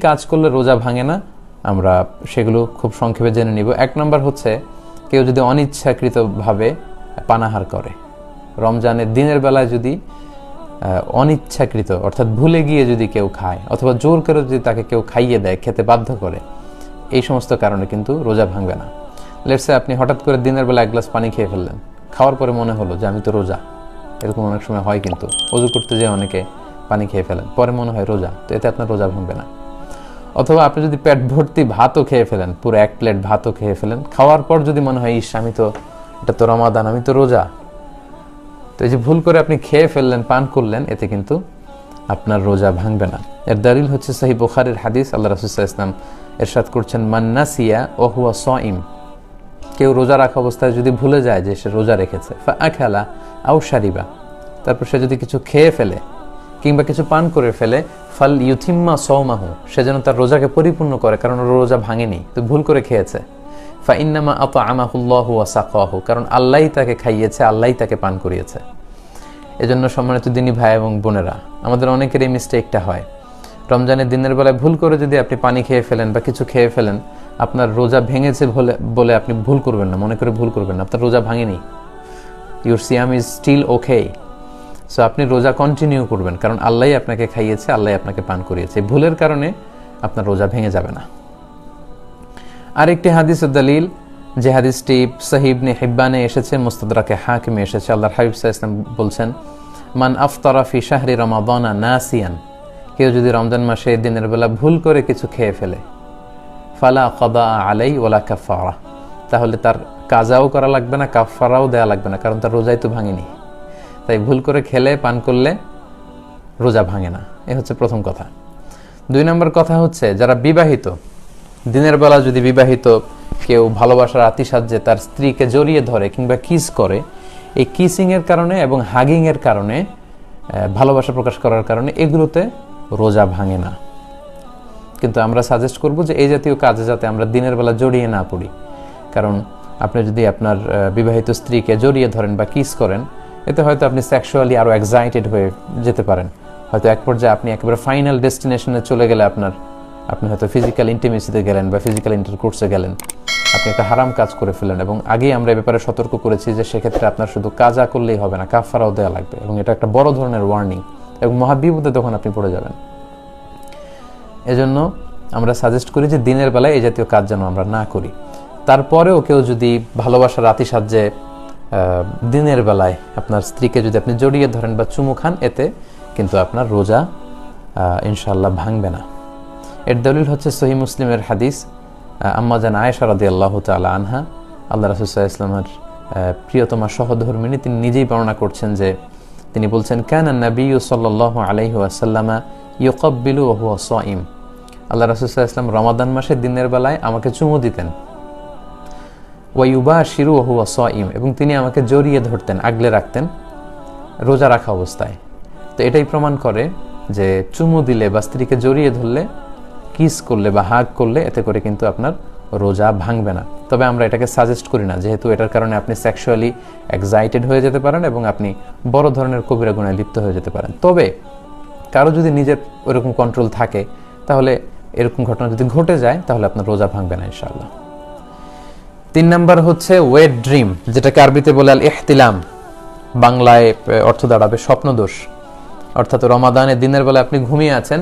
কাজ করলে রোজা ভাঙে না, আমরা সেগুলো খুব সংক্ষেপে জেনে নিব। এক নম্বর হচ্ছে, কেউ যদি অনিচ্ছাকৃতভাবে পানাহার করে, রমজানের দিনের বেলায় যদি অনিচ্ছাকৃত অর্থাৎ ভুলে গিয়ে যদি কেউ খায় অথবা জোর করে যদি তাকে কেউ খাইয়ে দেয়, খেতে বাধ্য করে, এই সমস্ত কারণে কিন্তু রোজা ভাঙবে না। লেটস সে আপনি হঠাৎ করে দিনের বেলা এক গ্লাস পানি খেয়ে ফেললেন, খাওয়ার পরে মনে হলো যে আমি তো রোজা, এরকম অনেক সময় হয় কিন্তু, ওযু করতে যেয়ে অনেকে পানি খেয়ে ফেলেন, পরে মনে হয় রোজা, তো এতে আপনার রোজা ভাঙবে না। অথবা আপনি যদি পেট ভর্তি ভাতও খেয়ে ফেলেন, পুরো এক প্লেট ভাতও খেয়ে ফেলেন, খাওয়ার পর যদি মনে হয় ইস আমি তো, এটা তো রমাদান, আমি তো রোজা, তো এই যে ভুল করে আপনি খেয়ে ফেললেন, পান করলেন, এতে কিন্তু আপনার রোজা ভাঙবে না। এর দলিল হচ্ছে সহিহ বুখারীর হাদিস, আল্লাহ রাসূল সাল্লাল্লাহু আলাইহি ওয়াসাল্লাম ইরশাদ করছেন, মান নাসিয়া ওয়া হুয়া সাইম, কেউ রোজা রাখা অবস্থায় যদি ভুলে যায় যে সে রোজা রেখেছে, ফা আকালা আও শারিবা, তারপর সে যদি কিছু খেয়ে ফেলে কিংবা কিছু পান করে ফেলে, ফাল ইউথিম্মা সাওমাহু, সে যেন তার রোজাকে পরিপূর্ণ করে, কারণ রোজা ভাঙেনি, তো ভুল করে খেয়েছে। ফা ইন্নামা আতআমাহুল্লাহু ওয়া সাকাহু, কারণ আল্লাহই তাকে খাইয়েছে, আল্লাহই তাকে পান করিয়েছে। এজন্য সম্মানিত দিনী ভাই এবং বোনেরা, আমাদের অনেকের এই মিস্টেকটা হয়, রমজানের দিনের বেলায় ভুল করে যদি আপনি পানি খেয়ে ফেলেন বা কিছু খেয়ে ফেলেন, আপনার রোজা ভেঙেছে বলে আপনি ভুল করবেন না, মনে করে ভুল করবেন না, আপনার রোজা ভাঙেনি, ইউর সিয়াম ইজ স্টিল ওকে। সো আপনি রোজা কন্টিনিউ করবেন, কারণ আল্লাহই আপনাকে খাইয়েছে, আল্লাহই আপনাকে পান করিয়েছে, ভুলের কারণে আপনার রোজা ভেঙে যাবে না। আরেকটি হাদিসের দলিল, যে হাদিসটি সহিহ ইবনে হিব্বানে এসেছে, মুস্তাদরাকে হাকিমে এসেছে, আল্লাহর হাবিব সাল্লাল্লাহু আলাইহি ওয়াসাল্লাম বলছেন, মান আফতারা ফি শাহরি রমাদানা নাসিয়ান, কেউ যদি রমজান মাসে দিনের বেলা ভুল করে কিছু খেয়ে ফেলে, ফালা কাদা আলাই ওয়ালা কাফারা, তাহলে তার কাজাও করা লাগবে না, কাফারাও দেয়া লাগবে না, কারণ তার রোজাই তো ভাঙেনি। তাই ভুল করে খেলে পান করলে রোজা ভাঙে না, এ হচ্ছে প্রথম কথা। দুই নম্বর কথা হচ্ছে, যারা বিবাহিত, দিনের বেলা যদি বিবাহিত কেউ ভালোবাসার আতিশায্যে তার স্ত্রীকে জড়িয়ে ধরে কিংবা কিস করে, এই কিসিংয়ের কারণে এবং হাগিংয়ের কারণে, ভালোবাসা প্রকাশ করার কারণে, এগুলোতে রোজা ভাঙে না। কিন্তু আমরা সাজেস্ট করব যে এই জাতীয় কাজে যাতে আমরা দিনের বেলা জড়িয়ে না পড়ি, কারণ আপনি যদি আপনার বিবাহিত স্ত্রীকে জড়িয়ে ধরেন বা কিস করেন, এতে হয়তো আপনি সেক্সুয়ালি আরও এক্সাইটেড হয়ে যেতে পারেন, হয়তো এক পর্যায়ে আপনি একেবারে ফাইনাল ডেস্টিনেশনে চলে গেলে আপনি হয়তো ফিজিক্যাল ইন্টিমেসিতে গেলেন বা ফিজিক্যাল ইন্টারকোর্সে গেলেন, আপনি একটা হারাম কাজ করে ফেলেন। এবং আগেই আমরা এ ব্যাপারে সতর্ক করেছি যে সেক্ষেত্রে আপনার শুধু কাজা করলেই হবে না, কাফারাও দেওয়া লাগবে, এবং এটা একটা বড় ধরনের ওয়ার্নিং এবং মহাবিপদে তখন আপনি পড়ে যাবেন। এজন্য আমরা সাজেস্ট করি যে দিনের বেলায় এই জাতীয় কাজ যেন আমরা না করি। তারপরেও কেউ যদি ভালোবাসার আতিশায্যে দিনের বেলায় আপনার স্ত্রীকে যদি আপনি জড়িয়ে ধরেন বা চুমু খান, এতে কিন্তু আপনার রোজা ইনশাআল্লাহ ভাঙবে না। এর দলিল হচ্ছে সহিহ মুসলিমের হাদিস, আম্মা জান আয়েশা রাদিয়াল্লাহু তাআলা আনহা, আল্লাহ রাসূল সাল্লাল্লাহু আলাইহি ওয়াসাল্লামের প্রিয়তমা সহধর্মিণী, তিনি নিজেই বর্ণনা করছেন যে তিনি বলছেন, কানা নাবিয়্যু সাল্লাল্লাহু আলাইহি ওয়াসাল্লাম ইউকাব্বিলু ওয়া হুয়া সাইম, আল্লাহ রাসূল সাল্লাল্লাহু আলাইহি ওয়াসাল্লাম রমাদান মাসে দিনের বেলায় আমাকে চুমু দিতেন, ওয়া ইউবাশিরু ওয়া হুয়া সাইম, এবং তিনি আমাকে জড়িয়ে ধরতেন, আগলে রাখতেন রোজা রাখা অবস্থায়। তো এটাই প্রমাণ করে যে চুমু দিলে বা স্ত্রীকে জড়িয়ে ধরলে, কিস করলে বা হাগ করলে, এতে করে কিন্তু আপনার রোজা ভাঙবে না। তবে আমরা এটাকে সাজেস্ট করি না, যেহেতু এটার কারণে আপনি সেক্সুয়ালি এক্সাইটেড হয়ে যেতে পারেন এবং আপনি বড় ধরনের কবিরা গুনাহে লিপ্ত হয়ে যেতে পারেন। তবে কারো যদি নিজের ওরকম কন্ট্রোল থাকে, তাহলে এরকম ঘটনা যদি ঘটে যায়, তাহলে আপনার রোজা ভাঙবে না ইনশাআল্লাহ। 3 নাম্বার হচ্ছে ওয়েট ড্রিম, যেটাকে আরবিতে বলে আল ইহতিলাম, বাংলায় অর্থ দাঁড়াবে স্বপ্নদোষ। অর্থাৎ রমাদানের দিনের বেলা আপনি ঘুমিয়ে আছেন,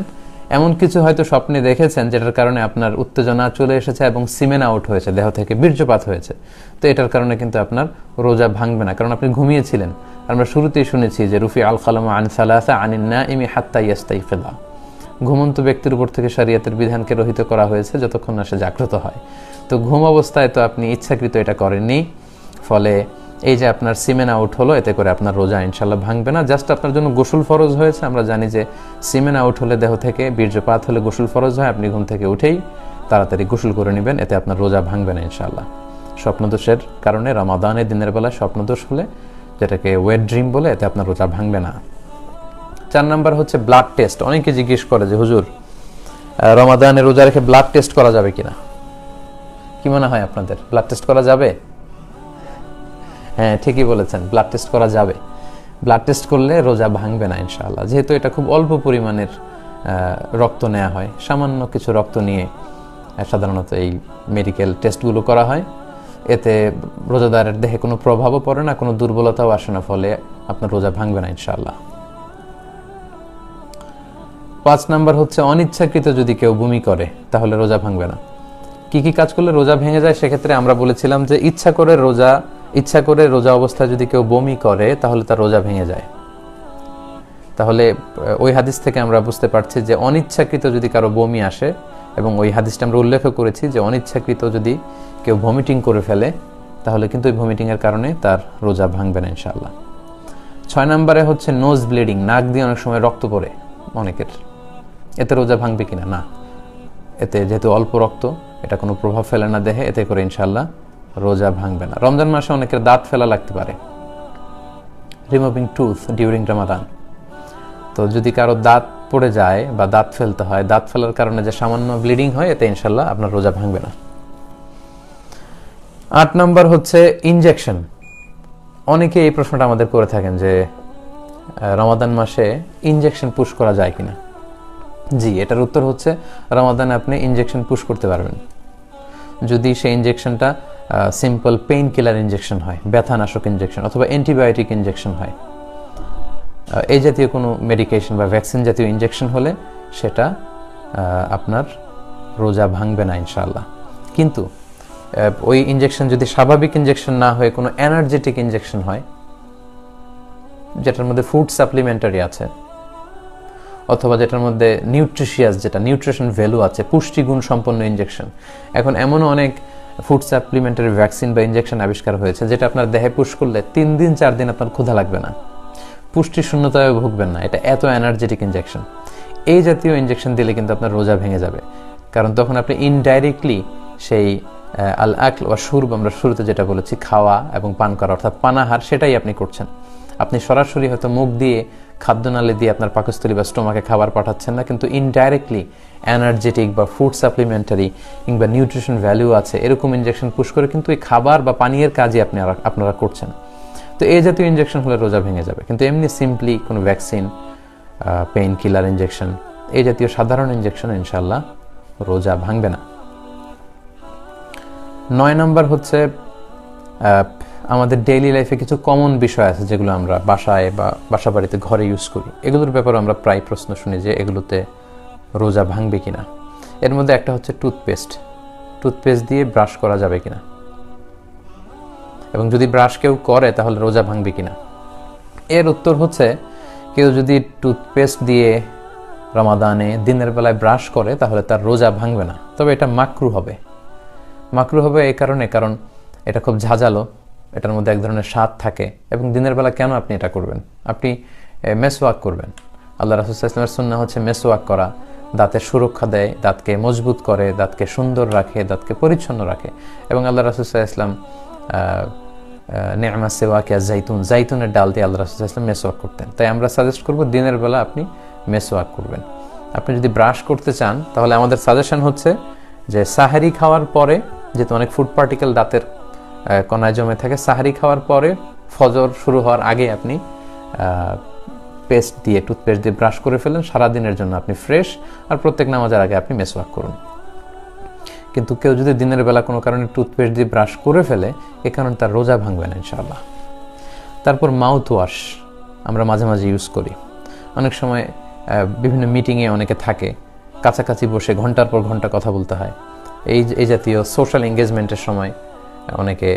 এমন কিছু হয়তো স্বপ্নে দেখেছেন যেটার কারণে আপনার উত্তেজনা চলে এসেছে এবং সিমেন আউট হয়েছে, দেহ থেকে বীর্যপাত হয়েছে। তো এটার কারণে কিন্তু আপনার রোজা ভাঙবে না, কারণ আপনি ঘুমিয়েছিলেন। আমরা শুরুতেই শুনেছি যে রুফি আল কালামু আন সালাসা আনিন নাইমি হাত্তা ইয়াস্তাইকিযা, ঘুমন্ত ব্যক্তির উপর থেকে শরীয়তের বিধানকে রহিত করা হয়েছে যতক্ষণ না সে জাগ্রত হয়। তো ঘুম অবস্থায় তো আপনি ইচ্ছাকৃত এটা করেননি, ফলে এই যে আপনার সিমেন আউট হলো, এতে করে আপনার রোজা ইনশাল্লাহ ভাঙবে না। জাস্ট আপনার জন্য গোসল ফরজ হয়েছে। আমরা জানি যে সিমেন আউট হলে, দেহ থেকে বীর্যপাত হলে গোসল ফরজ হয়, আপনি ঘুম থেকে উঠেই তাড়াতাড়ি গোসল করে নেবেন, এতে আপনার রোজা ভাঙবে না ইনশাল্লাহ। স্বপ্নদোষের কারণে রমাদানের দিনের বেলা স্বপ্নদোষ হলে, যেটাকে ওয়েট ড্রিম বলে, এতে আপনার রোজা ভাঙবে না। 4 নাম্বার হচ্ছে ব্লাড টেস্ট। অনেকে জিজ্ঞেস করে যে হুজুর, রমাদানে রোজা রেখে ব্লাড টেস্ট করা যাবে কিনা? কি মনে হয় আপনাদের, ব্লাড টেস্ট করা যাবে? হ্যাঁ, ঠিকই বলেছেন, ব্লাড টেস্ট করা যাবে। ব্লাড টেস্ট করলে রোজা ভাঙবে না ইনশাআল্লাহ, যেহেতু এটা খুব অল্প পরিমাণের রক্ত নেওয়া হয়, সামান্য কিছু রক্ত নিয়ে সাধারণত এই মেডিকেল টেস্টগুলো করা হয়। এতে রোজাদারের দেহে কোনো প্রভাবও পড়ে না, কোনো দুর্বলতাও আসে না, ফলে আপনার রোজা ভাঙবে না ইনশাআল্লাহ। 5 নাম্বার হচ্ছে অনিচ্ছাকৃত যদি কেউ বমি করে তাহলে রোজা ভাঙবে না। কি কি কাজ করলে রোজা ভেঙে যায়? সেক্ষেত্রে আমরা বলেছিলাম যে ইচ্ছা করে রোজা অবস্থায় যদি কেউ বমি করে তাহলে তার রোজা ভেঙে যায়। তাহলে ওই হাদিস থেকে আমরা বুঝতে পারছি যে অনিচ্ছাকৃত যদি কারো বমি আসে, এবং ওই হাদিসটা আমরা উল্লেখ করেছি যে অনিচ্ছাকৃত যদি কেউ ভমিটিং করে ফেলে তাহলে কিন্তু ওই ভমিটিংয়ের কারণে তার রোজা ভাঙবে না ইনশাআল্লাহ। 6 নম্বরে হচ্ছে নোজ ব্লিডিং, নাক দিয়ে অনেক সময় রক্ত পড়ে অনেকের, এতে রোজা ভাঙবে কিনা? না, এতে যেহেতু অল্প রক্ত, এটা কোনো প্রভাব ফেলে না দেহে, এতে করে ইনশাআল্লাহ রোজা ভাঙবে না। রমজান মাসে অনেকের দাঁত ফেলা লাগতে পারে, রিমুভিং টুথ ডিউরিং রমাদান। তো যদি কারো দাঁত পড়ে যায় বা দাঁত ফেলতে হয়, দাঁত ফেলার কারণে যে সামান্য ব্লিডিং হয়, এতে ইনশাআল্লাহ আপনার রোজা ভাঙবে না। 8 নম্বর হচ্ছে ইনজেকশন। অনেকে এই প্রশ্নটা আমাদের করে থাকেন যে রমাদান মাসে ইনজেকশন পুশ করা যায় কিনা। জি, এটার উত্তর হচ্ছে রমাদানে আপনি ইনজেকশন পুশ করতে পারবেন যদি সেই ইনজেকশনটা সিম্পল পেইন কিলার ইনজেকশন হয়, ব্যথানাশক ইনজেকশন অথবা অ্যান্টিবায়োটিক ইনজেকশন হয়। এই জাতীয় কোনো মেডিকেশন বা ভ্যাকসিন জাতীয় ইনজেকশন হলে সেটা আপনার রোজা ভাঙবে না ইনশাআল্লাহ। কিন্তু ওই ইনজেকশন যদি স্বাভাবিক ইনজেকশন না হয়ে কোনো এনার্জেটিক ইনজেকশন হয়, যেটার মধ্যে ফুড সাপ্লিমেন্টারি আছে, অথবা যেটার মধ্যে নিউট্রিশিয়াস, যেটা নিউট্রিশন ভ্যালু আছে, পুষ্টিগুণ সম্পন্ন ইনজেকশন। এখন এমনও অনেক ফুড সাপ্লিমেন্টারি ভ্যাকসিন বা ইনজেকশন আবিষ্কার হয়েছে যেটা আপনার দেহে পুশ করলে 3 দিন 4 দিন আপনার ক্ষুধা লাগবে না, পুষ্টি শূন্যতায় ভুগবেন না। এটা এত এনার্জেটিক ইনজেকশন। এই জাতীয় ইনজেকশন দিলে কিন্তু আপনার রোজা ভেঙে যাবে, কারণ তখন আপনি ইনডাইরেক্টলি সেই আল আকল ওয়া শুরব, আমরা শুরুতে যেটা বলেছি, খাওয়া এবং পান করা অর্থাৎ পানাহার, সেটাই আপনি করছেন। আপনি সরাসরি হয়তো মুখ দিয়ে, খাদ্যনালী দিয়ে আপনার পাকস্থলী বা স্টোমাকে খাবার পাঠাচ্ছেন না, কিন্তু ইনডাইরেক্টলি এনার্জেটিক বা ফুড সাপ্লিমেন্টারি কিংবা নিউট্রিশন ভ্যালু আছে এরকম ইনজেকশন পুশ করে কিন্তু এই খাবার বা পানীয়ের কাজই আপনারা করছেন। তো এই জাতীয় ইনজেকশন হলে রোজা ভেঙে যাবে। কিন্তু এমনি সিম্পলি কোনো ভ্যাকসিন, পেইন কিলার ইনজেকশন, এই জাতীয় সাধারণ ইনজেকশন ইনশাআল্লাহ রোজা ভাঙবে না। 9 নম্বর হচ্ছে আমাদের ডেইলি লাইফে কিছু কমন বিষয় আছে যেগুলো আমরা বাসায় বা বাসা বাড়িতে ঘরে ইউজ করি। এগুলোর ব্যাপারে আমরা প্রায় প্রশ্ন শুনি যে এগুলোতে রোজা ভাঙবে কিনা। এর মধ্যে একটা হচ্ছে টুথপেস্ট দিয়ে ব্রাশ করা যাবে কিনা, এবং যদি ব্রাশ কেউ করে তাহলে রোজা ভাঙবে কিনা। এর উত্তর হচ্ছে কেউ যদি টুথপেস্ট দিয়ে রমাদানে দিনের বেলায় ব্রাশ করে তাহলে তার রোজা ভাঙবে না, তবে এটা মাকরু হবে। এই কারণ এটা খুব ঝাঁঝালো, এটার মধ্যে এক ধরনের স্বাদ থাকে, এবং দিনের বেলা কেন আপনি এটা করবেন? আপনি মেসওয়াক করবেন। আল্লাহ রাসূল সাল্লাল্লাহু আলাইহি ওয়াসাল্লামের সুন্নাহ হচ্ছে মেসওয়াক করা, দাঁতের সুরক্ষা দেয়, দাঁতকে মজবুত করে, দাঁতকে সুন্দর রাখে, দাঁতকে পরিচ্ছন্ন রাখে। এবং আল্লাহ রাসূল সাল্লাল্লাহু আলাইহি ওয়াসাল্লাম নি'মা সিওয়াকিয়া জাইতুনের ডাল দিয়ে আল্লাহ রাসূল সাল্লাল্লাহু আলাইহি ওয়াসাল্লাম মেসওয়াক করতেন। তাই আমরা সাজেস্ট করব দিনের বেলা আপনি মেসওয়াক করবেন। আপনি যদি ব্রাশ করতে চান তাহলে আমাদের সাজেশন হচ্ছে যে সাহারি খাওয়ার পরে, যেহেতু অনেক ফুড পার্টিকেল দাঁতের কণায় জমে থাকে, সাহারি খাওয়ার পরে ফজর শুরু হওয়ার আগে আপনি টুথপেস্ট দিয়ে ব্রাশ করে ফেলেন, সারাদিনের জন্য আপনি ফ্রেশ, আর প্রত্যেক নামাজের আগে আপনি মেসওয়াক করুন। কিন্তু কেউ যদি দিনের বেলা কোনো কারণে টুথপেস্ট দিয়ে ব্রাশ করে ফেলে, এ কারণে তার রোজা ভাঙবে না ইনশাআল্লাহ। তারপর মাউথ ওয়াশ আমরা মাঝে মাঝে ইউজ করি। অনেক সময় বিভিন্ন মিটিংয়ে অনেকে থাকে, কাছাকাছি বসে ঘন্টার পর ঘন্টা কথা বলতে হয়। এই জাতীয় সোশ্যাল এঙ্গেজমেন্টের সময় অনেকে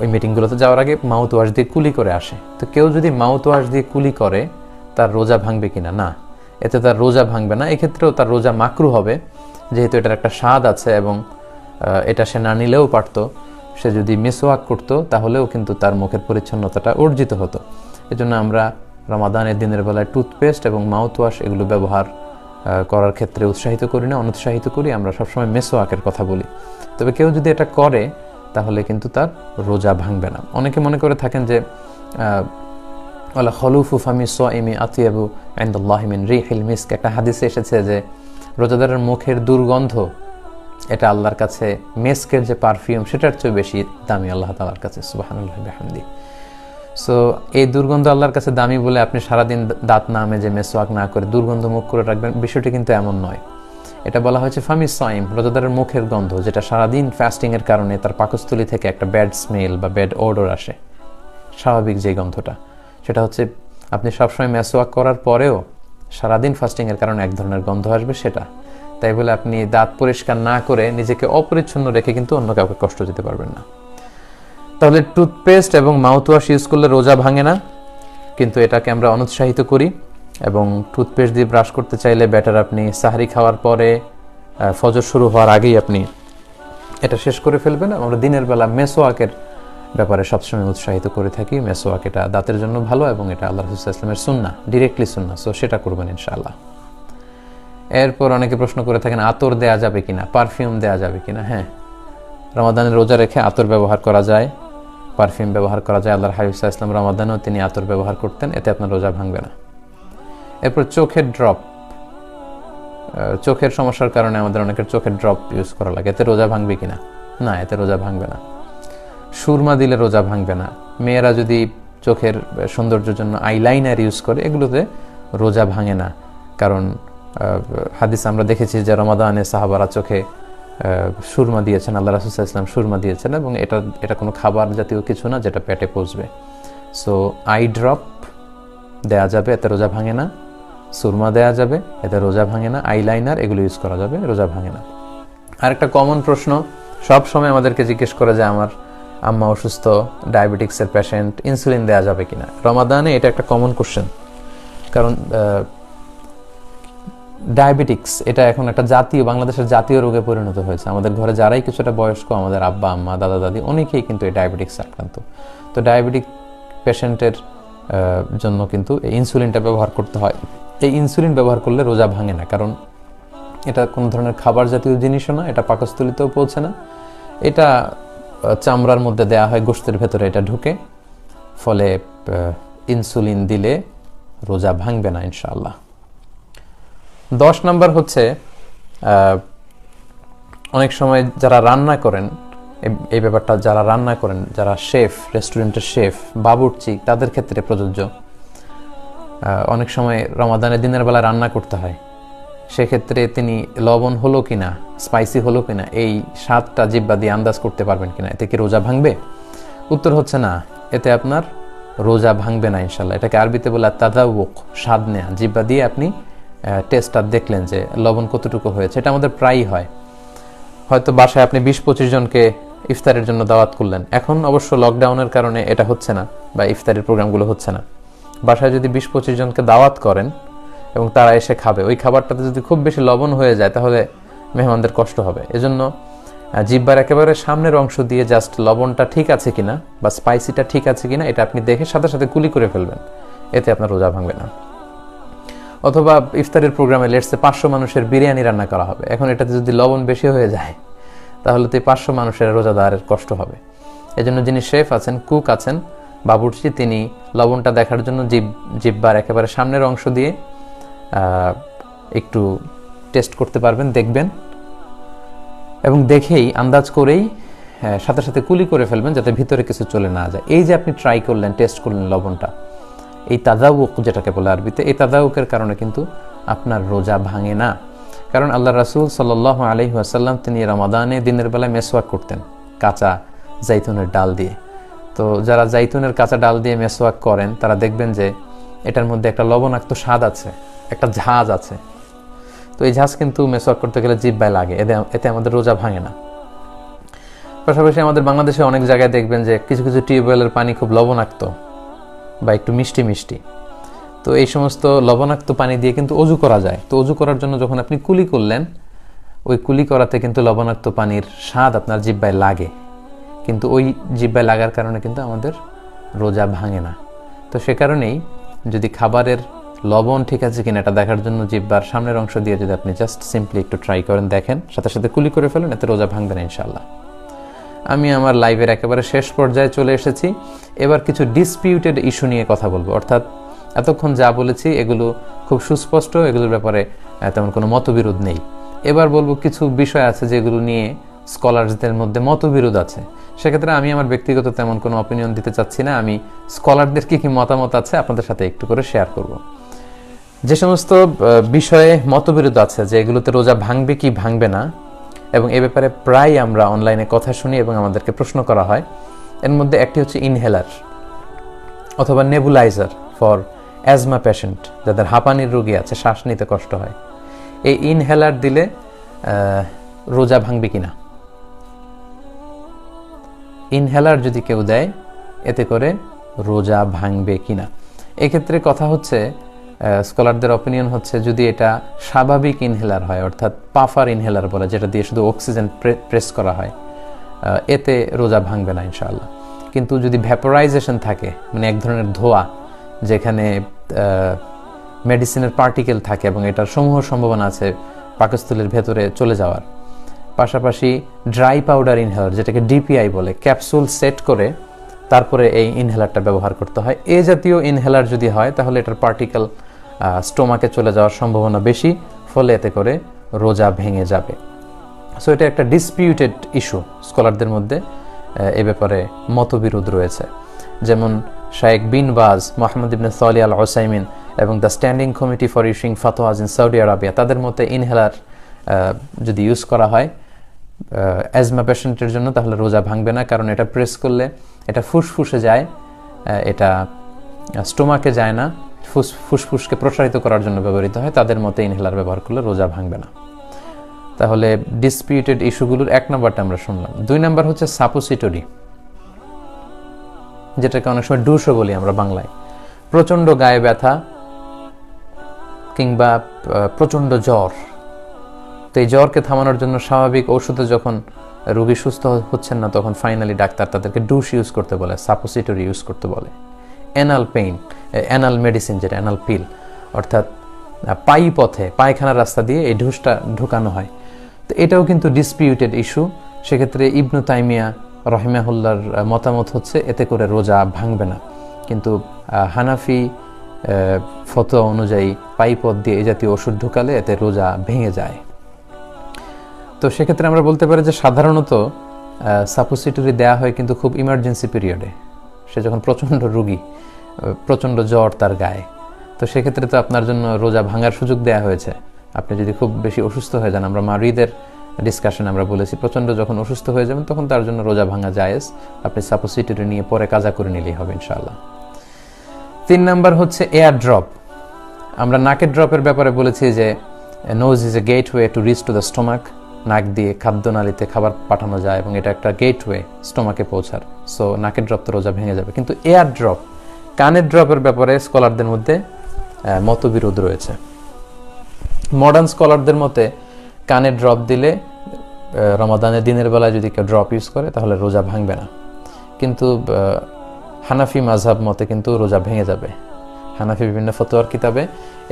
ওই মিটিংগুলোতে যাওয়ার আগে মাউথ ওয়াশ দিয়ে কুলি করে আসে। তো কেউ যদি মাউথ ওয়াশ দিয়ে কুলি করে তার রোজা ভাঙবে কিনা? না, এতে তার রোজা ভাঙবে না। এক্ষেত্রেও তার রোজা মাকরু হবে, যেহেতু এটার একটা স্বাদ আছে, এবং এটা সে না নিলেও পারতো। সে যদি মিসওয়াক করতো তাহলেও কিন্তু তার মুখের পরিচ্ছন্নতাটা অর্জিত হতো। এজন্য আমরা রমাদানের দিনের বেলায় টুথপেস্ট এবং মাউথ ওয়াশ এগুলো ব্যবহার করার ক্ষেত্রে উৎসাহিত করি না, অনুৎসাহিত করি। আমরা সবসময় মেসওয়াকের কথা বলি। তবে কেউ যদি এটা করে তাহলে কিন্তু তার রোজা ভাঙবে না। অনেকে মনে করে থাকেন যে ওয়ালা খলুফু ফামি সাইমি আতিয়াবু ইনদাল্লাহি মিন রিহিল মিস্ক, একটা হাদিসে এসেছে যে রোজাদারের মুখের দুর্গন্ধ এটা আল্লাহর কাছে মেস্কের যে পারফিউম সেটার চেয়ে বেশি দামি আল্লাহ তাআলার কাছে। সুবহানাল্লাহি ওয়া বিহামদিহি। সো এই দুর্গন্ধ আল্লাহর কাছে দামি বলে আপনি সারাদিন দাঁত না মেজে মেসওয়াক না করে দুর্গন্ধ মুখ করে রাখবেন, বিষয়টি কিন্তু এমন নয়। এটা বলা হয়েছে ফামিস সাইম, রোজাদারের মুখের গন্ধ, যেটা সারাদিন ফাস্টিংয়ের কারণে তার পাকস্থলী থেকে একটা ব্যাড স্মেল বা ব্যাড ওডর আসে। স্বাভাবিক যে গন্ধটা, সেটা হচ্ছে আপনি সবসময় মেসওয়াক করার পরেও সারাদিন ফাস্টিংয়ের কারণে এক ধরনের গন্ধ আসবে সেটা। তাই বলে আপনি দাঁত পরিষ্কার না করে নিজেকে অপরিচ্ছন্ন রেখে কিন্তু অন্য কাউকে কষ্ট দিতে পারবেন না। তাহলে টুথপেস্ট এবং মাউথওয়াশ ইউজ করলে রোজা ভাঙে না, কিন্তু এটাকে আমরা অনুৎসাহিত করি। এবং টুথপেস্ট দিয়ে ব্রাশ করতে চাইলে বেটার আপনি সাহারি খাওয়ার পরে ফজর শুরু হওয়ার আগেই আপনি এটা শেষ করে ফেলবেন। আমরা দিনের বেলা মেসওয়াকের ব্যাপারে সবসময় উৎসাহিত করে থাকি। মেসওয়াক এটা দাঁতের জন্য ভালো এবং এটা আল্লাহ রাসূল সাল্লাল্লাহু আলাইহি ওয়াসাল্লামের সুন্নাহ, ডিরেক্টলি সুন্নাহ। সো সেটা করবেন ইনশাআল্লাহ। এরপর অনেকে প্রশ্ন করে থাকেন আতর দেয়া যাবে কিনা, পারফিউম দেয়া যাবে কিনা। হ্যাঁ, রমাদানের রোজা রেখে আতর ব্যবহার করা যায়, পারফিউম ব্যবহার করা যায়। আল্লাহর হাবিব সাল্লাল্লাহু আলাইহি ওয়াসাল্লাম রমাদানেও তিনি আতর ব্যবহার করতেন, এতে আপনার রোজা ভাঙবে না। এরপর চোখের ড্রপ, চোখের সমস্যার কারণে আমাদের অনেকের চোখের ড্রপ ইউজ করা লাগে, এতে রোজা ভাঙবে কিনা? না, এতে রোজা ভাঙবে না। সুরমা দিলে রোজা ভাঙবে না। মেয়েরা যদি চোখের সৌন্দর্যের জন্য আইলাইনার ইউজ করে, এগুলোতে রোজা ভাঙে না। কারণ হাদিস আমরা দেখেছি যে রমাদানে সাহাবারা চোখে সুরমা দিয়েছেন, আল্লাহ রাসূল সাল্লাল্লাহু আলাইহি ওয়াসাল্লাম সুরমা দিয়েছেন, এবং এটা কোনো খাবার জাতীয় কিছু না যেটা পেটে পচবে। সো আই ড্রপ দেয়া যাবে, এতে রোজা ভাঙে না। সুরমা দেয়া যাবে, এতে রোজা ভাঙে না। আইলাইনার এগুলো ইউজ করা যাবে, রোজা ভাঙে না। আরেকটা কমন প্রশ্ন সব সময় আমাদেরকে জিজ্ঞেস করে যে আমার আম্মা অসুস্থ, ডায়াবেটিক্সের পেশেন্ট, ইনসুলিন দেয়া যাবে কিনা রমাদানে? এটা একটা কমন কোশ্চেন। কারণ ডায়াবেটিক্স এটা এখন একটা জাতীয়, বাংলাদেশের জাতীয় রোগে পরিণত হয়েছে। আমাদের ঘরে যারাই কিছুটা বয়স্ক, আমাদের আব্বা আম্মা দাদা দাদি অনেকেই কিন্তু এই ডায়াবেটিক্স আক্রান্ত। তো ডায়াবেটিক পেশেন্টের জন্য কিন্তু এই ইনসুলিনটা ব্যবহার করতে হয়। এই ইনসুলিন ব্যবহার করলে রোজা ভাঙে না, কারণ এটা কোনো ধরনের খাবার জাতীয় জিনিসও না, এটা পাকস্থলীতেও পৌঁছে না, এটা চামড়ার মধ্যে দেয়া হয়, গোশতের ভেতরে এটা ঢুকে, ফলে ইনসুলিন দিলে রোজা ভাঙবে না ইনশাআল্লাহ। 10 নম্বর হচ্ছে অনেক সময় যারা রান্না করেন, এই ব্যাপারটা যারা রান্না করেন, যারা শেফ, রেস্টুরেন্টের শেফ, বাবুর্চি, তাদের ক্ষেত্রে প্রযোজ্য। অনেক সময় রমাদানের দিনের বেলা রান্না করতে হয়, সেক্ষেত্রে তিনি লবণ হলো কিনা, স্পাইসি হলো কিনা, এই স্বাদটা জিহ্বা দিয়ে আন্দাজ করতে পারবেন কিনা, এতে কি রোজা ভাঙবে? উত্তর হচ্ছে না, এতে আপনার রোজা ভাঙবে না ইনশাল্লাহ। এটাকে আরবিতে বলে তাযাউক, স্বাদ নেয়া। জিহ্বা দিয়ে আপনি টেস্টটা দেখলেন যে লবণ কতটুকু হয়েছে। এটা আমাদের প্রায়ই হয়। হয়তো বাসায় আপনি 20-25 জনকে ইফতারের জন্য দাওয়াত করলেন, এখন অবশ্য লকডাউনের কারণে এটা হচ্ছে না বা ইফতারের প্রোগ্রামগুলো হচ্ছে না। বাসায় যদি 20-25 জনকে দাওয়াত করেন এবং তারা এসে খাবে, ওই খাবারটাতে যদি খুব বেশি লবণ হয়ে যায় তাহলে মেহমানদের কষ্ট হবে। এজন্য জিহ্বার একেবারে সামনের অংশ দিয়ে জাস্ট লবণটা ঠিক আছে কিনা বা স্পাইসিটা ঠিক আছে কিনা এটা আপনি দেখে সাথে সাথে কুলি করে ফেলবেন, এতে আপনার রোজা ভাঙবে না। অথবা ইফতারের প্রোগ্রামে লেটসে 500 মানুষের বিরিয়ানি রান্না করা হবে, এখন এটাতে যদি লবণ বেশি হয়ে যায় তাহলে তো 500 মানুষের রোজাদারের কষ্ট হবে। এজন্য যিনি শেফ আছেন, কুক আছেন, বাবুর্চি, তিনি লবণটা দেখার জন্য জিহ্বার একেবারে সামনের অংশ দিয়ে একটু টেস্ট করতে পারবেন, দেখবেন, এবং দেখেই আন্দাজ করেই সাথে সাথে কুলি করে ফেলবেন যাতে ভিতরে কিছু চলে না যায়। এই যে আপনি ট্রাই করলেন, টেস্ট করলেন লবণটা, এই তাযাউক যেটাকে বলে আরবিতে, এই তাযাউকের কারণে কিন্তু আপনার রোজা ভাঙে না। কারণ আল্লাহ রাসূল সাল্লাল্লাহু আলাইহি ওয়াসাল্লাম তিনি রমাদানে দিনের বেলায় মেসওয়াক করতেন কাঁচা জাইতুনের ডাল দিয়ে। তো যারা জাইতুনের কাঁচা ডাল দিয়ে মেসওয়াক করেন তারা দেখবেন যে এটার মধ্যে একটা লবণাক্ত স্বাদ আছে, একটা ঝাঁজ আছে। তো এই ঝাঁজ কিন্তু মেসওয়াক করতে গেলে জিহ্বায় লাগে, এতে আমাদের রোজা ভাঙে না। পাশাপাশি আমাদের বাংলাদেশে অনেক জায়গায় দেখবেন যে কিছু কিছু টিউবওয়েলের পানি খুব লবণাক্ত বা একটু মিষ্টি মিষ্টি। তো এই সমস্ত লবণাক্ত পানি দিয়ে কিন্তু অজু করা যায়। তো অজু করার জন্য যখন আপনি কুলি করলেন, ওই কুলি করাতে কিন্তু লবণাক্ত পানির স্বাদ আপনার জিহ্বায় লাগে, কিন্তু ওই জিহ্বায় লাগার কারণে কিন্তু আমাদের রোজা ভাঙে না। তো সে কারণেই যদি খাবারের লবণ ঠিক আছে কিনা এটা দেখার জন্য জিহ্বার সামনের অংশ দিয়ে যদি আপনি জাস্ট সিম্পলি একটু ট্রাই করেন, দেখেন, সাথে সাথে কুলি করে ফেলেন, এতে রোজা ভাঙবে না ইনশাআল্লাহ। আমি আমার লাইভের একেবারে শেষ পর্যায়ে চলে এসেছি। এবার কিছু ডিসপিউটেড ইস্যু নিয়ে কথা বলবো, অর্থাৎ এতক্ষণ যা বলেছি এগুলো খুব সুস্পষ্ট, এগুলোর ব্যাপারে তেমন কোনো মতবিরোধ নেই। এবার বলবো কিছু বিষয় আছে যেগুলো নিয়ে স্কলারসদের মধ্যে মতবিরোধ আছে, সেক্ষেত্রে আমি আমার ব্যক্তিগত তেমন কোনো অপিনিয়ন দিতে চাচ্ছি না, আমি স্কলারদের কি মতামত আছে আপনাদের সাথে একটু করে শেয়ার করব। যে সমস্ত বিষয়ে মতবিরোধ আছে যে এগুলোতে রোজা ভাঙবে কি ভাঙবে না, এবং এ ব্যাপারে প্রায় আমরা অনলাইনে কথা শুনি এবং আমাদেরকে প্রশ্ন করা হয়, এর মধ্যে একটি হচ্ছে ইনহেলার অথবা নেবুলাইজার ফর অ্যাজমা পেশেন্ট, যাদের হাঁপানির রোগী আছে, শ্বাস নিতে কষ্ট হয়। এই ইনহেলার দিলে রোজা ভাঙবে কিনা, ইনহেলার যদি কেউ দেয় এতে করে রোজা ভাঙবে কিনা। এক্ষেত্রে কথা হচ্ছে, স্কলারদের অপিনিয়ন হচ্ছে যদি এটা স্বাভাবিক ইনহেলার হয়, অর্থাৎ পাফার ইনহেলার বলে, যেটা দিয়ে শুধু অক্সিজেন প্রেস করা হয়, এতে রোজা ভাঙবে না ইনশাআল্লাহ। কিন্তু যদি ভ্যাপোরাইজেশন থাকে, মানে এক ধরনের ধোঁয়া যেখানে মেডিসিনের পার্টিকেল থাকে এবং এটার সমূহ সম্ভাবনা আছে পাকস্থলীর ভেতরে চলে যাওয়ার, পাশাপাশি ড্রাই পাউডার ইনহেলার যেটাকে ডিপিআই বলে, ক্যাপসুল সেট করে তারপরে এই ইনহেলারটা ব্যবহার করতে হয়। এই জাতীয় ইনহেলার যদি হয় তাহলে এটার পার্টিকেল স্টোমাকে চলে যাওয়ার সম্ভাবনা বেশি, ফলে এতে করে রোজা ভেঙে যাবে। সো এটা একটা ডিসপিউটেড ইস্যু, স্কলারদের মধ্যে এ ব্যাপারে মতবিরোধ রয়েছে। যেমন শায়েখ বিন বাজ, মোহাম্মদ ইবনে সালিহ আল উসাইমিন এবং the standing committee for issuing fatwas in Saudi Arabia, তাদের মতে ইনহেলার যদি ইউজ করা হয় অ্যাজমা পেশেন্টের জন্য তাহলে রোজা ভাঙবে না, কারণ এটা প্রেস করলে এটা ফুসফুসে যায়, এটা স্টোমাকে যায় না, ফুসফুসকে প্রসারিত করার জন্য ব্যবহৃত হয়। তাদের মতে ইনহেলার ব্যবহার করলে রোজা ভাঙবে না। তাহলে ডিসপিউটেড ইস্যুগুলোর 1 নম্বরটা আমরা শুনলাম। 2 নম্বর হচ্ছে সাপোসিটরি, যেটাকে অনেক সময় ডুশও বলি আমরা বাংলায়। প্রচণ্ড গায়ে ব্যথা কিংবা প্রচণ্ড জ্বর, তো এই জ্বরকে থামানোর জন্য স্বাভাবিক ওষুধে যখন রোগী সুস্থ হচ্ছেন না, তখন ফাইনালি ডাক্তার তাদেরকে ডুশ ইউজ করতে বলে, সাপোসিটরি ইউজ করতে বলে। অ্যানাল পেইন, অ্যানাল মেডিসিন যেটা অ্যানাল পিল, অর্থাৎ পথে পায়খানার রাস্তা দিয়ে এই ডুশটা ঢুকানো হয়। তো এটাও কিন্তু ডিসপিউটেড ইস্যু। সেক্ষেত্রে ইবনু তাইমিয়া রহিমাহুল্লাহর মতামত হচ্ছে এতে করে রোজা ভাঙবে না, কিন্তু হানাফি ফতোয়া অনুযায়ী পথ দিয়ে এই জাতীয় ওষুধ ঢুকালে এতে রোজা ভেঙে যায়। তো সেক্ষেত্রে আমরা বলতে পারি যে সাধারণত সাপোসিটরি দেয়া হয় কিন্তু খুব ইমার্জেন্সি পিরিয়ডে, সে যখন প্রচণ্ড রোগী, প্রচণ্ড জ্বর তার গায়ে, তো সেক্ষেত্রে তো আপনার জন্য রোজা ভাঙার সুযোগ দেয়া হয়েছে। আপনি যদি খুব বেশি অসুস্থ হয়ে যান, আমরা মারিদের ডিসকাশনে আমরা বলেছি প্রচণ্ড যখন অসুস্থ হয়ে যাবেন তখন তার জন্য রোজা ভাঙা জায়েজ, আপনি সাপোসিটরি নিয়ে পরে কাজা করে নিলেই হবে ইনশাআল্লাহ। 3 নম্বর হচ্ছে এয়ার ড্রপ। আমরা নাকের ড্রপের ব্যাপারে বলেছি যে nose is a gateway to reach to the stomach, নাক দিয়ে খাদ্যনালীতে খাবার পাঠানো যায় এবং এটা একটা গেটওয়ে স্টোমাকে পৌঁছার। সো নাকের ড্রপ তো রোজা ভেঙে যাবে। কিন্তু এয়ার ড্রপ, কানের ড্রপের ব্যাপারে স্কলারদের মধ্যে মতবিরোধ রয়েছে। মডার্ন স্কলারদের মতে কানের ড্রপ দিলে রমাদানের দিনের বেলায় যদি কেউ ড্রপ ইউজ করে তাহলে রোজা ভাঙবে না, কিন্তু হানাফি মাযহাব মতে কিন্তু রোজা ভেঙে যাবে। হানাফি বিভিন্ন ফতোয়ার কিতাবে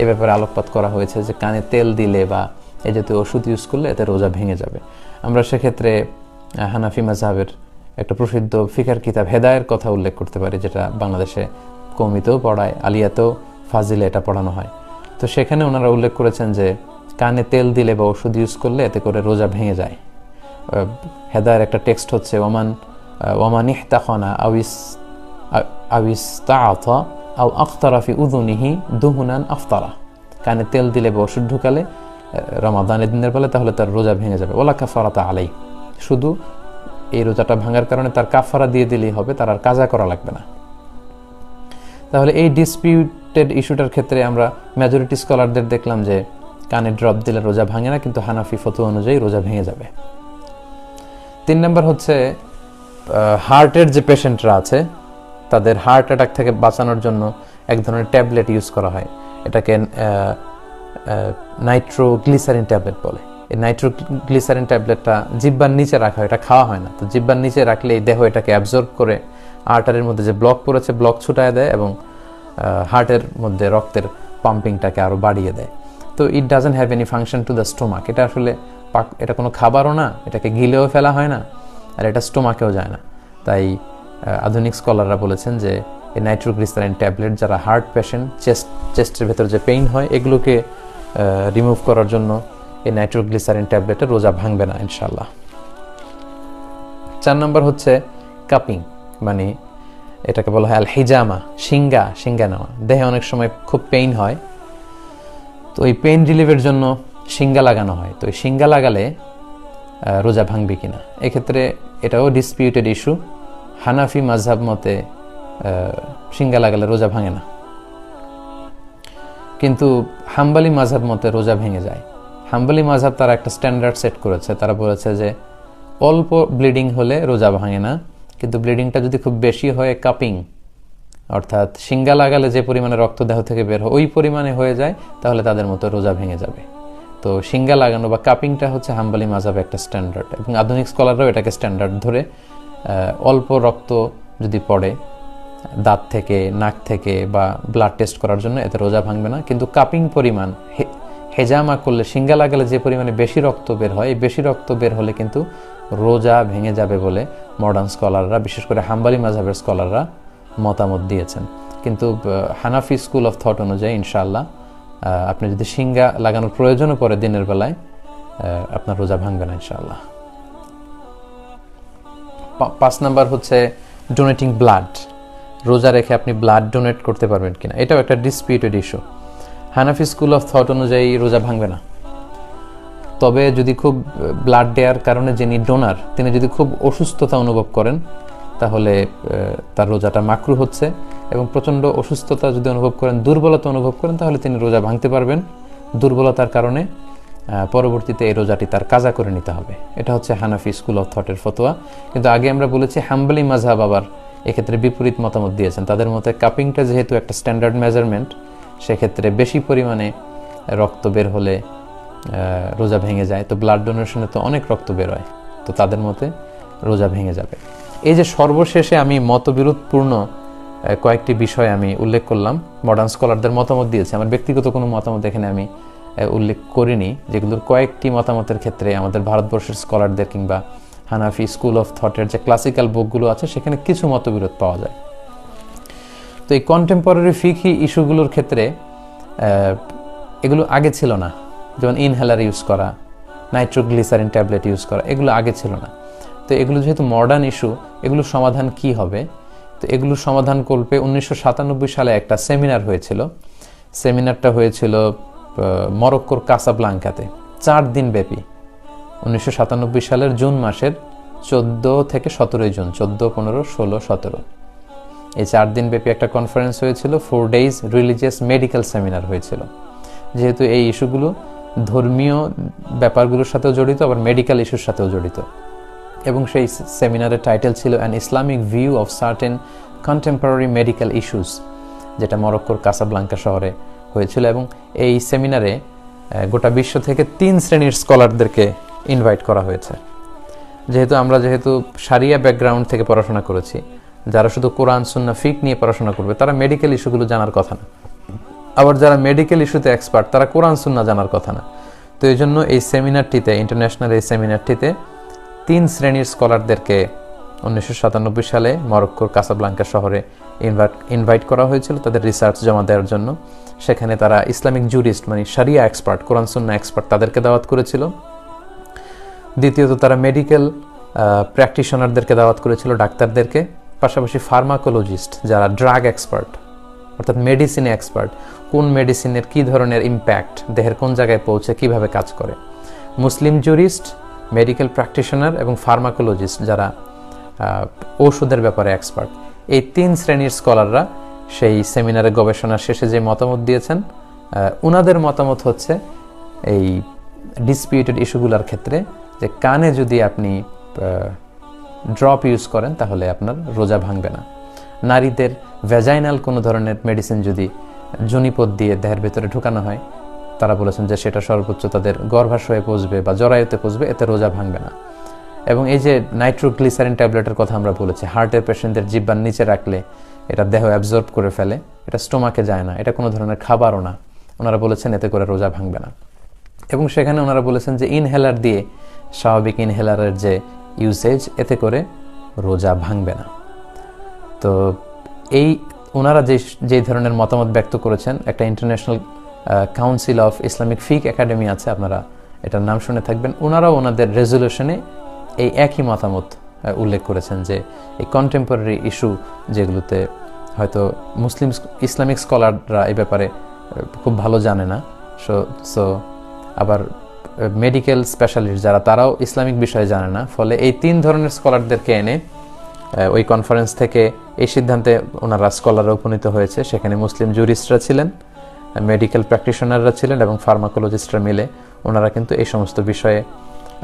এ ব্যাপারে আলোকপাত করা হয়েছে যে কানে তেল দিলে বা এই জাতীয় ওষুধ ইউজ করলে এতে রোজা ভেঙে যাবে। আমরা সেক্ষেত্রে হানাফি মাযহাবের একটা প্রসিদ্ধ ফিকার কিতাব হেদায়ের কথা উল্লেখ করতে পারি, যেটা বাংলাদেশে কওমিতেও পড়ায়, আলিয়াতেও ফাজিলে এটা পড়ানো হয়। তো সেখানে ওনারা উল্লেখ করেছেন যে কানে তেল দিলে বা ওষুধ ইউজ করলে এতে করে রোজা ভেঙে যায়। হেদায়ের একটা টেক্সট হচ্ছে ওয়ামান ইহতাখানা আউইস তাআতা আও আখতারা ফি উযুনিহি দুহুনান আফতারা, কানে তেল দিলে বা ওষুধ ঢুকালে রমাদানের দিনের বেলা তাহলে তার রোজা ভেঙে যাবে। ওলা কাফারাতা আলাই, শুধু এই রোজাটা ভাঙার কারণে তার কাফারা দিয়ে দিলেই হবে, তার আর কাজা করা লাগবে না। তাহলে এই ডিসপিউটেড ইস্যুটার ক্ষেত্রে আমরা মেজরিটি স্কলারদের দেখলাম যে কানে ড্রপ দিলে রোজা ভাঙে না, কিন্তু হানাফি ফতোয়া অনুযায়ী রোজা ভেঙে যাবে। 3 নম্বর হচ্ছে হার্টের যে পেশেন্টরা আছে তাদের হার্ট অ্যাটাক থেকে বাঁচানোর জন্য এক ধরনের ট্যাবলেট ইউজ করা হয়, এটাকে নাইট্রোগ্লিসারিন ট্যাবলেট বলে। এই নাইট্রোগ্লিসারিন ট্যাবলেটটা জিহ্বার নিচে রাখা হয়, এটা খাওয়া হয় না। তো জিহ্বার নিচে রাখলে এই দেহ এটাকে অ্যাবজর্ব করে আর্টারির মধ্যে যে ব্লক পড়েছে ব্লক ছুটায় দেয় এবং হার্টের মধ্যে রক্তের পাম্পিংটাকে আরও বাড়িয়ে দেয়। তো it doesn't have any function two the stomach, এটা আসলে এটা কোনো খাবারও না, এটাকে গিলেও ফেলা হয় না, আর এটা স্টোমাকেও যায় না। তাই আধুনিক স্কলাররা বলেছেন যে এই নাইট্রোগ্লিসারিন ট্যাবলেট যারা হার্ট পেশেন্ট, চেস্টের ভেতর যে পেইন হয় এগুলোকে রিমুভ করার জন্য এই নাইট্রোগ্লিসারিন ট্যাবলেটে রোজা ভাঙবে না ইনশাআল্লাহ। 4 নম্বর হচ্ছে কাপিং, মানে এটাকে বলা হয় আল হিজামা, সিঙ্গা নেওয়া। দেহে অনেক সময় খুব পেইন হয়, তো এই পেইন রিলিফের জন্য সিঙ্গা লাগানো হয়। তো এই সিঙ্গা লাগালে রোজা ভাঙবে কিনা, এক্ষেত্রে এটাও ডিসপিউটেড ইস্যু। হানাফি মাযহাব মতে সিঙ্গা লাগালে রোজা ভাঙে না, কিন্তু হাম্বলি মাযহাব মতে রোজা ভেঙে যায়। হাম্বলি মাযহাব তারা একটা স্ট্যান্ডার্ড সেট করেছে, তারা বলেছে যে অল্প ব্লিডিং হলে রোজা ভাঙে না, কিন্তু ব্লিডিংটা যদি খুব বেশি হয়, কাপিং অর্থাৎ সিঙ্গা লাগালে যে পরিমাণে রক্ত দেহ থেকে বের হয় ওই পরিমাণে হয়ে যায়, তাহলে তাদের মতো রোজা ভেঙে যাবে। তো সিঙ্গা লাগানো বা কাপিংটা হচ্ছে হাম্বলি মাযহাবে একটা স্ট্যান্ডার্ড, এবং আধুনিক স্কলাররাও এটাকে স্ট্যান্ডার্ড ধরে অল্প রক্ত যদি পড়ে দাঁত থেকে, নাক থেকে বা ব্লাড টেস্ট করার জন্য, এতে রোজা ভাঙবে না। কিন্তু কাপিং পরিমাণ হেজামা করলে, সিঙ্গা লাগালে যে পরিমাণে বেশি রক্ত বের হয়, এই বেশি রক্ত বের হলে কিন্তু রোজা ভেঙে যাবে বলে মডার্ন স্কলাররা, বিশেষ করে হাম্বলি মাযহাবের স্কলাররা মতামত দিয়েছেন। কিন্তু হানাফি স্কুল অফ থট অনুযায়ী ইনশাআল্লাহ আপনি যদি সিঙ্গা লাগানোর প্রয়োজনও পড়ে দিনের বেলায়, আপনার রোজা ভাঙবে না ইনশাআল্লাহ। 5 নাম্বার হচ্ছে ডোনেটিং ব্লাড। রোজা রেখে আপনি ব্লাড ডোনেট করতে পারবেন কিনা, এটাও একটা disputed issue. Hanafi school of thought অনুযায়ী রোজা ভাঙবে না, তবে যদি খুব ব্লাড দেওয়ার কারণে যিনি ডোনার তিনি যদি খুব অসুস্থতা অনুভব করেন, তাহলে তার রোজাটা মাকরু হচ্ছে, এবং প্রচণ্ড অসুস্থতা যদি অনুভব করেন, দুর্বলতা অনুভব করেন, তাহলে তিনি রোজা ভাঙতে পারবেন। দুর্বলতার কারণে পরবর্তীতে এই রোজাটি তার কাজা করে নিতে হবে। এটা হচ্ছে হানাফি স্কুল অফ থটের ফতোয়া। কিন্তু আগে আমরা বলেছি হাম্বলি মাযহাব আবার এক্ষেত্রে বিপরীত মতামত দিয়েছেন। তাদের মতে কাপিংটা যেহেতু একটা স্ট্যান্ডার্ড মেজারমেন্ট, সেক্ষেত্রে বেশি পরিমাণে রক্ত বের হলে রোজা ভেঙে যায়। তো ব্লাড ডোনেশনে তো অনেক রক্ত বের হয়, তো তাদের মতে রোজা ভেঙে যাবে। এই যে সর্বশেষে আমি মতবিরোধপূর্ণ কয়েকটি বিষয় আমি উল্লেখ করলাম, মডার্ন স্কলারদের মতামত দিয়েছে, আমার ব্যক্তিগত কোনো মতামত এখানে আমি উল্লেখ করিনি, যেগুলোর কয়েকটি মতামতের ক্ষেত্রে আমাদের ভারতবর্ষের স্কলারদের কিংবা হানাফি স্কুল অফ থটের যে ক্লাসিক্যাল বুকগুলো আছে সেখানে কিছু মতবিরোধ পাওয়া যায়। তো এই কন্টেম্পোরারি ফিকহি ইস্যুগুলোর ক্ষেত্রে এগুলো আগে ছিল না, যেমন ইনহেলার ইউজ করা, নাইট্রোগ্লিসারিন ট্যাবলেট ইউজ করা, এগুলো আগে ছিল না। তো এগুলো যেহেতু মডার্ন ইস্যু, এগুলোর সমাধান কি হবে? তো এগুলোর সমাধান করবে 1997 সালে একটা সেমিনার হয়েছিল। সেমিনারটা হয়েছিল মরক্কোর কাসাব্লাঙ্কাতে, 4 দিন ব্যাপী। 1997 সালের জুন মাসের 14 থেকে 17 জুন, 14, 15, 16, 17 এই 4 দিন ব্যাপী একটা কনফারেন্স হয়েছিল। 4 ডেজ রিলিজিয়াস মেডিকেল সেমিনার হয়েছিল। যেহেতু এই ইস্যুগুলো ধর্মীয় ব্যাপারগুলোর সাথেও জড়িত, আবার মেডিকেল ইস্যুর সাথেও জড়িত, এবং সেই সেমিনারের টাইটেল ছিল an Islamic view of certain contemporary medical issues, যেটা মরক্কোর কাসাব্লাঙ্কা শহরে হয়েছিল। এবং এই সেমিনারে গোটা বিশ্ব থেকে 3 শ্রেণীর স্কলারদেরকে ইনভাইট করা হয়েছে। যেহেতু শারিয়া ব্যাকগ্রাউন্ড থেকে পড়াশোনা করেছি, যারা শুধু কোরআন সুন্নাহ ফিক নিয়ে পড়াশোনা করবে তারা মেডিকেল ইস্যুগুলো জানার কথা না, আবার যারা মেডিকেল ইস্যুতে এক্সপার্ট তারা কোরআন সুন্নাহ জানার কথা না। তো এই জন্য এই সেমিনারটিতে, ইন্টারন্যাশনাল এই সেমিনারটিতে 3 শ্রেণীর স্কলারদেরকে 1997 সালে মরক্কোর কাসাব্লাঙ্কা শহরে ইনভাইট করা হয়েছিল তাদের রিসার্চ জমা দেওয়ার জন্য। সেখানে তারা ইসলামিক জুরিস্ট, মানে শারিয়া এক্সপার্ট, কোরআন সুন্নাহ এক্সপার্ট, তাদেরকে দাওয়াত করেছিল। দ্বিতীয়ত তারা মেডিকেল প্র্যাকটিশনারদেরকে দাওয়াত করেছিল, ডাক্তারদেরকে, পাশাপাশি ফার্মাকোলজিস্ট যারা ড্রাগ এক্সপার্ট অর্থাৎ মেডিসিনে এক্সপার্ট, কোন মেডিসিনের কী ধরনের ইম্প্যাক্ট দেহের কোন জায়গায় পৌঁছে কিভাবে কাজ করে, মুসলিম জুরিস্ট, মেডিকেল প্র্যাকটিশনার এবং ফার্মাকোলজিস্ট যারা ঔষধের ব্যাপারে এক্সপার্ট। এই 3 শ্রেণীর স্কলাররা সেই সেমিনারে গবেষণা শেষে যে মতামত দিয়েছেন, ওনাদের মতামত হচ্ছে এই ডিসপিউটেড ইস্যুগুলোর ক্ষেত্রে যে কানে যদি আপনি ড্রপ ইউজ করেন তাহলে আপনার রোজা ভাঙবে না। নারীদের ভ্যাজাইনাল কোনো ধরনের মেডিসিন যদি জনিপথ দিয়ে দেহের ভেতরে ঢুকানো হয়, তারা বলেছেন যে সেটা সর্বোচ্চ তাদের গর্ভাশয়ে পৌঁছবে বা জরায়ুতে পৌঁছবে, এতে রোজা ভাঙবে না। এবং এই যে নাইট্রোগ্লিসারিন ট্যাবলেটের কথা আমরা বলেছি, হার্টের পেশেন্টদের জিহ্বার নিচে রাখলে এটা দেহ অ্যাবজর্ব করে ফেলে, এটা স্টোমাকে যায় না, এটা কোনো ধরনের খাবারও না, ওনারা বলেছেন এতে করে রোজা ভাঙবে না। এবং সেখানে ওনারা বলেছেন যে ইনহেলার দিয়ে, স্বাভাবিক ইনহেলারের যে ইউসেজ, এতে করে রোজা ভাঙবে না। তো এই ওনারা যে ধরনের মতামত ব্যক্ত করেছেন, একটা ইন্টারন্যাশনাল কাউন্সিল অফ ইসলামিক ফিক একাডেমি আছে, আপনারা এটার নাম শুনে থাকবেন, ওনারাও ওনাদের রেজলিউশনে এই একই মতামত উল্লেখ করেছেন যে এই কন্টেম্পোরারি ইস্যু যেগুলোতে হয়তো ইসলামিক স্কলাররা এই ব্যাপারে খুব ভালো জানে না, সো আবার মেডিকেল স্পেশালিস্ট যারা তারাও ইসলামিক বিষয়ে জানে না, ফলে এই 3 ধরনের স্কলারদেরকে এনে ওই কনফারেন্স থেকে এই সিদ্ধান্তে ওনারা স্কলাররা উপনীত হয়েছে। সেখানে মুসলিম জুরিস্টরা ছিলেন, মেডিকেল প্র্যাকটিশনাররা ছিলেন এবং ফার্মাকোলজিস্টরা মিলে ওনারা কিন্তু এই সমস্ত বিষয়ে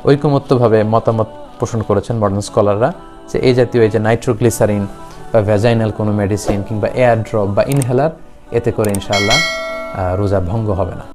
ঐকমত্যভাবে মতামত পোষণ করেছেন মডার্ন স্কলাররা, যে এই জাতীয় এই যে নাইট্রোগ্লিসারিন বা ভ্যাজাইনাল কোনো মেডিসিন কিংবা এয়ার ড্রপ বা ইনহেলার, এতে করে ইনশাআল্লাহ রোজা ভঙ্গ হবে না।